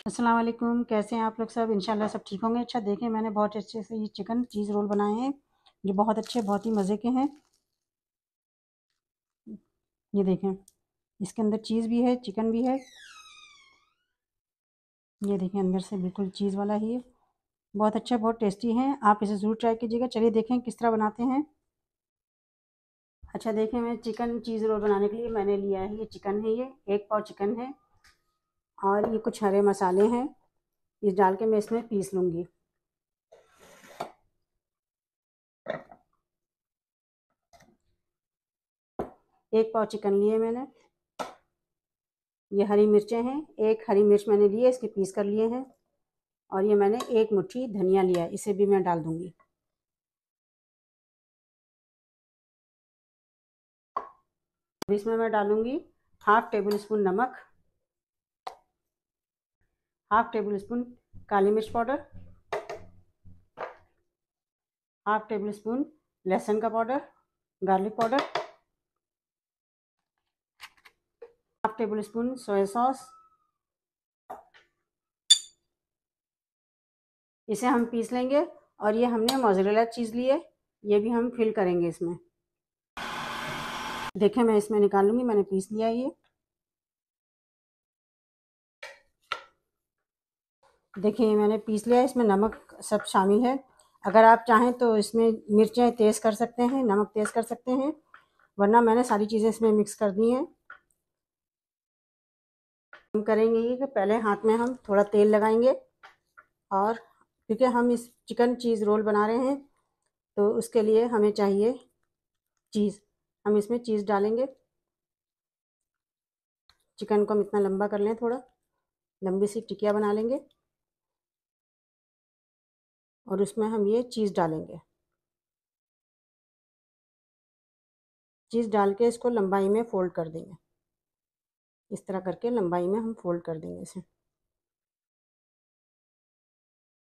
अस्सलाम वालेकुम, कैसे हैं आप लोग सब? इंशाल्लाह सब ठीक होंगे। अच्छा देखें, मैंने बहुत अच्छे से ये चिकन चीज़ रोल बनाए हैं जो बहुत अच्छे, बहुत ही मज़े के हैं। ये देखें, इसके अंदर चीज़ भी है, चिकन भी है। ये देखें, अंदर से बिल्कुल चीज़ वाला ही है। बहुत अच्छा, बहुत टेस्टी है। आप इसे ज़रूर ट्राई कीजिएगा। चलिए देखें किस तरह बनाते हैं। अच्छा देखें, मैं चिकन चीज़ रोल बनाने के लिए मैंने लिया है, ये चिकन है, ये 1 पाव चिकन है और ये कुछ हरे मसाले हैं। ये डाल के मैं इसमें पीस लूँगी। 1 पाव चिकन लिए मैंने। ये हरी मिर्चें हैं, 1 हरी मिर्च मैंने ली है, इसके पीस कर लिए हैं। और ये मैंने 1 मुट्ठी धनिया लिया है, इसे भी मैं डाल दूंगी। अब इसमें मैं डालूंगी 1/2 टेबल स्पून नमक, 1/2 टेबल स्पून काली मिर्च पाउडर, 1/2 टेबल स्पून लहसुन का powder, garlic powder, 1/2 table spoon soya sauce. इसे हम पीस लेंगे। और ये हमने मोज़रेला चीज़ ली है, ये भी हम फिल करेंगे इसमें। देखें, मैं इसमें निकाल लूँगी, मैंने पीस लिया है ये। देखिए मैंने पीस लिया है, इसमें नमक सब शामिल है। अगर आप चाहें तो इसमें मिर्चें तेज़ कर सकते हैं, नमक तेज़ कर सकते हैं, वरना मैंने सारी चीज़ें इसमें मिक्स कर दी हैं। हम करेंगे ये कि पहले हाथ में हम थोड़ा तेल लगाएंगे, और क्योंकि हम इस चिकन चीज़ रोल बना रहे हैं तो उसके लिए हमें चाहिए चीज़। हम इसमें चीज़ डालेंगे। चिकन को हम इतना लंबा कर लें, थोड़ा लंबी सी टिकिया बना लेंगे और उसमें हम ये चीज़ डालेंगे। चीज़ डाल के इसको लंबाई में फ़ोल्ड कर देंगे। इस तरह करके लंबाई में हम फ़ोल्ड कर देंगे इसे।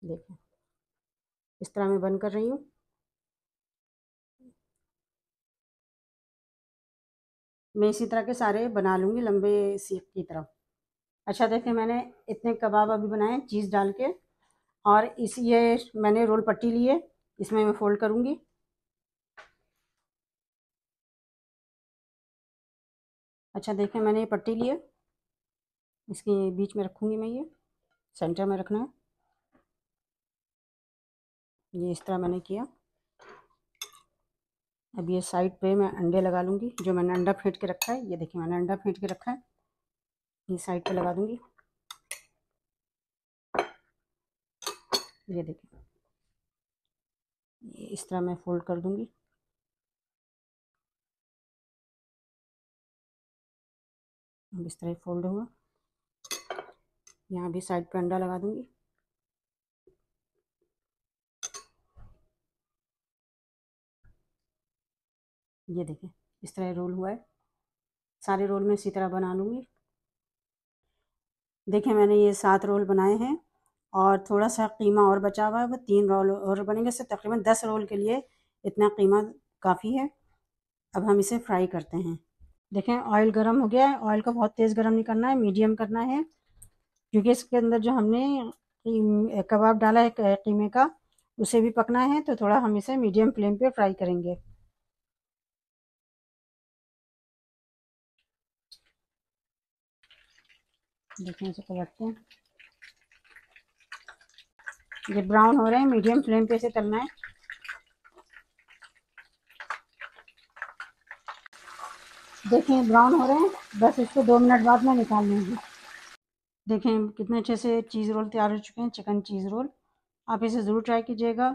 देखें, इस तरह मैं बंद कर रही हूँ। मैं इसी तरह के सारे बना लूँगी लंबे सीख की तरफ। अच्छा देखें, मैंने इतने कबाब अभी बनाए चीज़ डाल के, और इस ये मैंने रोल पट्टी ली है, इसमें मैं फ़ोल्ड करूँगी। अच्छा देखें, मैंने ये पट्टी ली है, इसके बीच में रखूँगी मैं, ये सेंटर में रखना है। ये इस तरह मैंने किया। अब ये साइड पे मैं अंडे लगा लूँगी, जो मैंने अंडा फेंट के रखा है। ये देखिए, मैंने अंडा फेंट के रखा है, ये साइड पे लगा दूँगी। ये देखिए, ये इस तरह मैं फ़ोल्ड कर दूँगी। अब इस तरह फ़ोल्ड हुआ। यहाँ भी साइड पे अंडा लगा दूँगी। ये देखिए, इस तरह रोल हुआ है। सारे रोल में इसी तरह बना लूँगी। देखिए, मैंने ये 7 रोल बनाए हैं और थोड़ा सा कीमा और बचा हुआ है, वो 3 रोल और बनेंगे। इससे तकरीबन 10 रोल के लिए इतना कीमा काफ़ी है। अब हम इसे फ्राई करते हैं। देखें, ऑयल गर्म हो गया है। ऑयल को बहुत तेज़ गर्म नहीं करना है, मीडियम करना है, क्योंकि इसके अंदर जो हमने कबाब डाला है कीमे का, उसे भी पकना है, तो थोड़ा हम इसे मीडियम फ्लेम पे फ्राई करेंगे। देखें, इसे पलटते हैं। ये ब्राउन हो रहे हैं, मीडियम फ्लेम पे इसे तलना है। देखें, ब्राउन हो रहे हैं, बस इसको 2 मिनट बाद मैं निकाल लूँगी। देखें, कितने अच्छे से चीज़ रोल तैयार हो चुके हैं, चिकन चीज़ रोल। आप इसे ज़रूर ट्राई कीजिएगा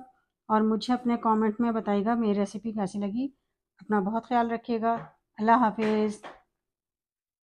और मुझे अपने कमेंट में बताइएगा मेरी रेसिपी कैसी लगी। अपना बहुत ख्याल रखिएगा। अल्लाह हाफिज़।